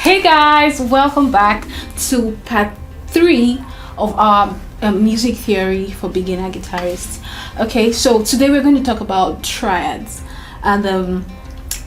Hey guys, welcome back to part 3 of our music theory for beginner guitarists. Okay, so today we're going to talk about triads, and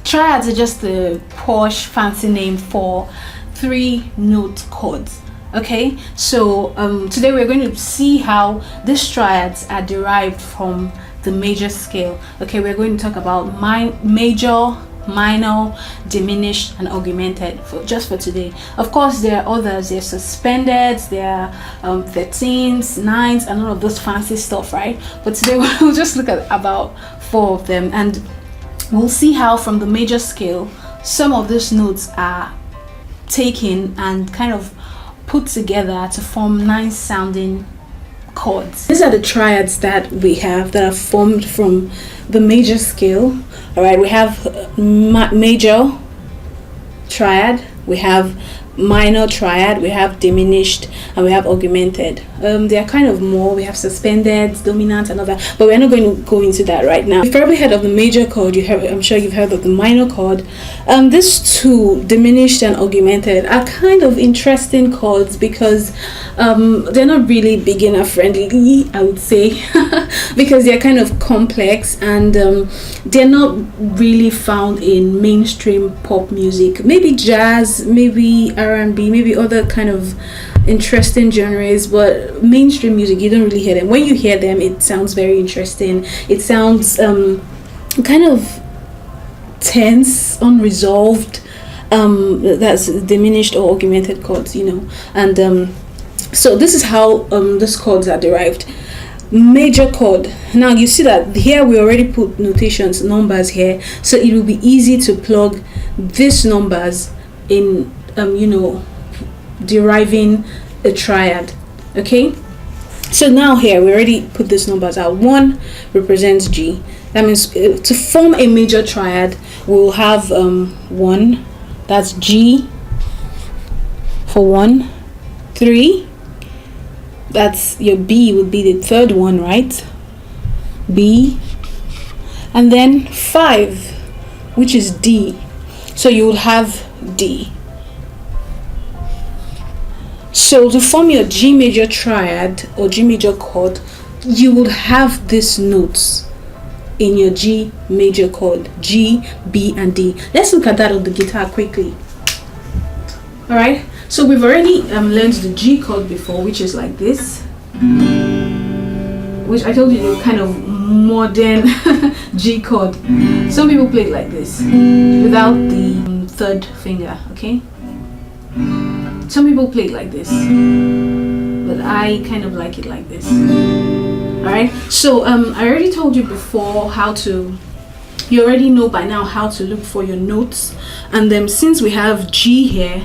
triads are just the posh fancy name for 3-note chords. Okay, so today we're going to see how these triads are derived from the major scale. Okay, we're going to talk about major, minor, diminished, and augmented for today. Of course, there are others. There are suspended, there are 13s, 9s, and all of those fancy stuff, right? But today we'll just look at about 4 of them, and we'll see how from the major scale some of these notes are taken and kind of put together to form nice sounding chords. These are the triads that we have that are formed from the major scale. All right, we have major triad, we have minor triad, we have diminished, and we have augmented. There are kind of more. We have suspended, dominant, and all that, but we're not going to go into that right now. You've probably heard of the major chord. I'm sure you've heard of the minor chord. These two, diminished and augmented, are kind of interesting chords because they're not really beginner friendly, I would say, because they're kind of complex, and they're not really found in mainstream pop music. Maybe jazz, maybe R&B, maybe other kind of interesting genres, but mainstream music, you don't really hear them. When you hear them, it sounds very interesting. It sounds kind of tense, unresolved. That's diminished or augmented chords, you know. And so this is how these chords are derived. Major chord. Now you see that here we already put notations, numbers here, so it will be easy to plug these numbers in, you know, deriving a triad. Okay, so now here we already put these numbers out. 1 represents G. That means to form a major triad we'll have 1, that's G for 1. 3, that's your B, would be the third one, right? B. And then 5, which is D, so you will have D. So to form your G major triad or G major chord, you would have these notes in your G major chord: G, B, and D. Let's look at that on the guitar quickly. All right, so we've already learned the G chord before, which is like this, which I told you the kind of modern G chord. Some people play it like this without the third finger. Okay, some people play it like this, but I kind of like it like this. All right, so I already told you before you already know by now how to look for your notes, and then since we have G here,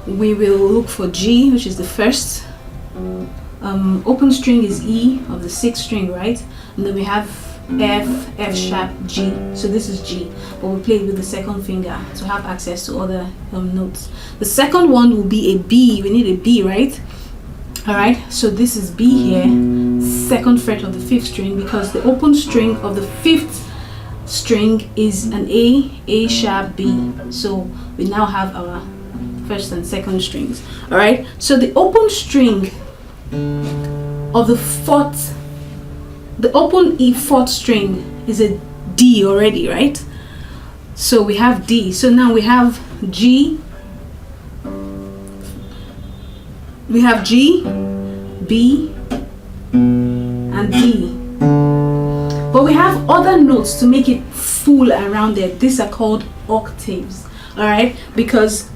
we will look for G, which is the first. Open string is E of the 6th string, right? And then we have F sharp, G. So this is G, but we play it with the second finger to have access to other notes. The second one will be a B. We need a B, right? All right, so this is B here, 2nd fret of the 5th string, because the open string of the 5th string is an A sharp, B. So we now have our 1st and 2nd strings. All right, so the open string of the 4th, the open E4th string is a D already, right? So we have D. So now we have G, B, and D. But we have other notes to make it full and rounded. These are called octaves. All right, because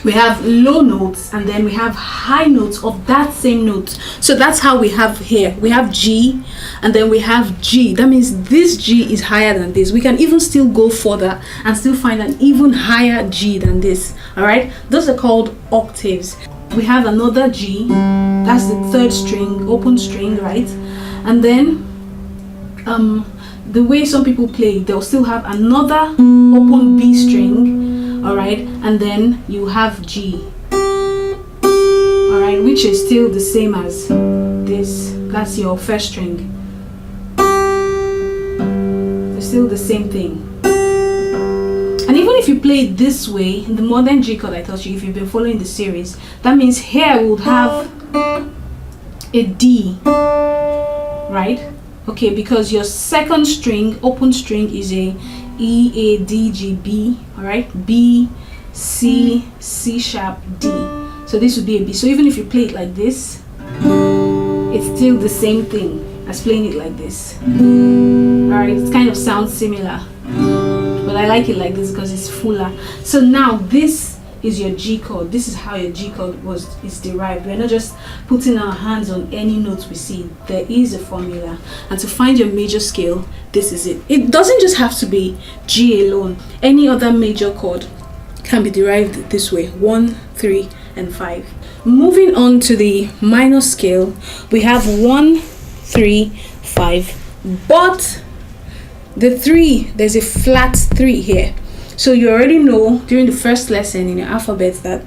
we have low notes and then we have high notes of that same note. So that's how we have here. We have G and then we have G. That means this G is higher than this. We can even still go further and still find an even higher G than this. All right, those are called octaves. We have another G, that's the 3rd string, open string, right? And then the way some people play, they'll still have another open B string, all right, and then you have G, all right, which is still the same as this. That's your 1st string. It's still the same thing. And even if you play it this way, the modern G chord I taught you, if you've been following the series, that means here we'll have a D, right? Okay, because your second string, open string, is a E, A, D, G, B, all right? B, C, C sharp, D. So this would be a B. So even if you play it like this, it's still the same thing as playing it like this. All right, it kind of sounds similar, but I like it like this because it's fuller. So now this is your G chord. This is how your G chord is derived. We're not just putting our hands on any notes we see. There is a formula, and to find your major scale, this is it. It doesn't just have to be G alone. Any other major chord can be derived this way: 1, 3, and 5. Moving on to the minor scale, we have 1, 3, 5, but the 3, there's a flat 3 here. So you already know during the first lesson in your alphabet that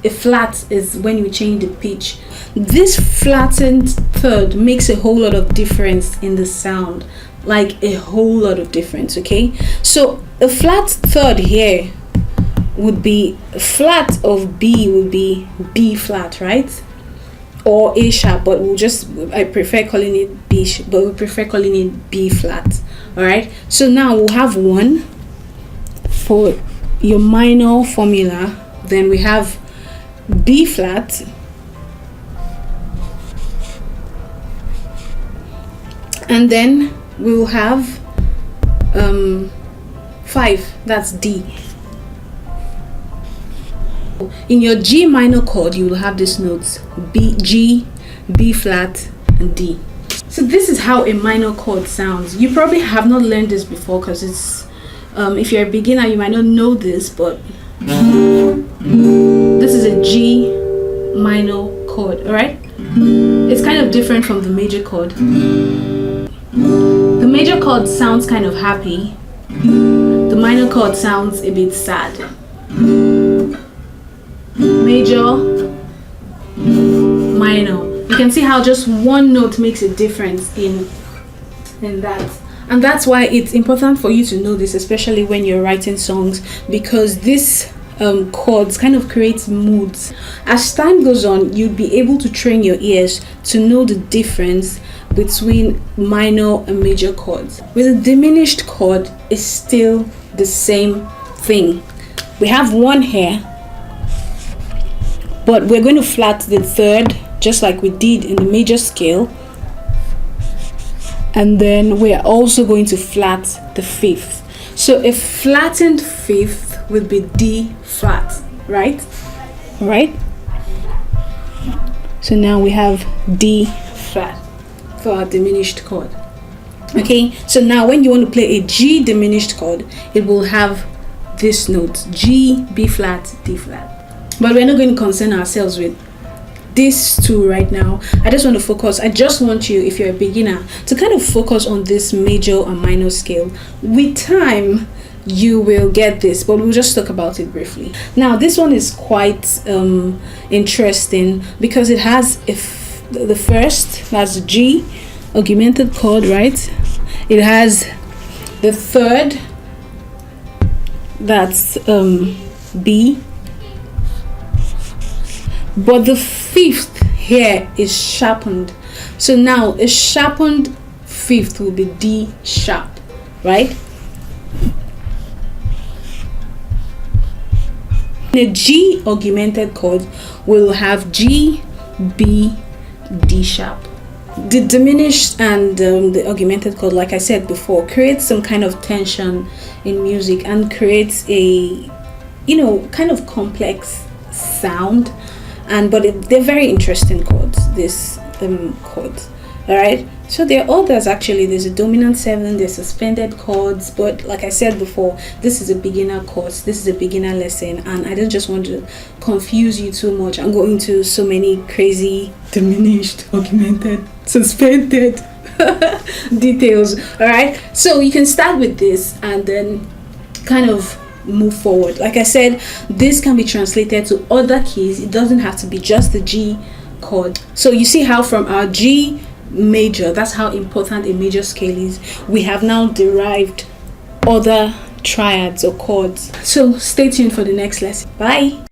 a flat is when you change the pitch. This flattened third makes a whole lot of difference in the sound, like a whole lot of difference. Okay, so a flat third here would be flat of B, would be B flat, right? Or A sharp, but I prefer calling it B, but we prefer calling it B flat. All right, so now we'll have 1 for your minor formula. Then we have B flat, and then we'll have 5, that's D. In your G minor chord, you will have these notes: B, G, B flat, and D. So this is how a minor chord sounds. You probably have not learned this before because it's if you're a beginner, you might not know this, but this is a G minor chord. All right, it's kind of different from the major chord. The major chord sounds kind of happy. The minor chord sounds a bit sad. Major, minor. You can see how just one note makes a difference in that. And that's why it's important for you to know this, especially when you're writing songs, because this chords kind of creates moods. As time goes on, you'll be able to train your ears to know the difference between minor and major chords. With a diminished chord, it's still the same thing. We have 1 here, but we're going to flat the third just like we did in the major scale, and then we're also going to flat the 5th. So a flattened 5th would be D flat, right? So now we have D flat for our diminished chord. Okay, so now when you want to play a G diminished chord, it will have this note: G, B flat, D flat. But we're not going to concern ourselves with these two right now. I just want you, if you're a beginner, to kind of focus on this major and minor scale. With time, you will get this, but we'll just talk about it briefly. Now, this one is quite interesting because it has the first, that's G, augmented chord, right? It has the third, that's B, but the 5th here is sharpened. So now a sharpened 5th will be D sharp, right? In a G augmented chord, we'll have G, B, D sharp. The diminished and the augmented chord, like I said before, creates some kind of tension in music and creates a, kind of complex sound. But they're very interesting chords, these chords. All right, so there are others actually. There's a dominant 7, there's suspended chords, but like I said before, this is a beginner course, this is a beginner lesson, and I don't just want to confuse you too much and go into so many crazy diminished, augmented, suspended details. All right, so you can start with this and then kind of move forward. Like I said, this can be translated to other keys. It doesn't have to be just the G chord. So you see how from our G major, that's how important a major scale is, we have now derived other triads or chords. So stay tuned for the next lesson. Bye.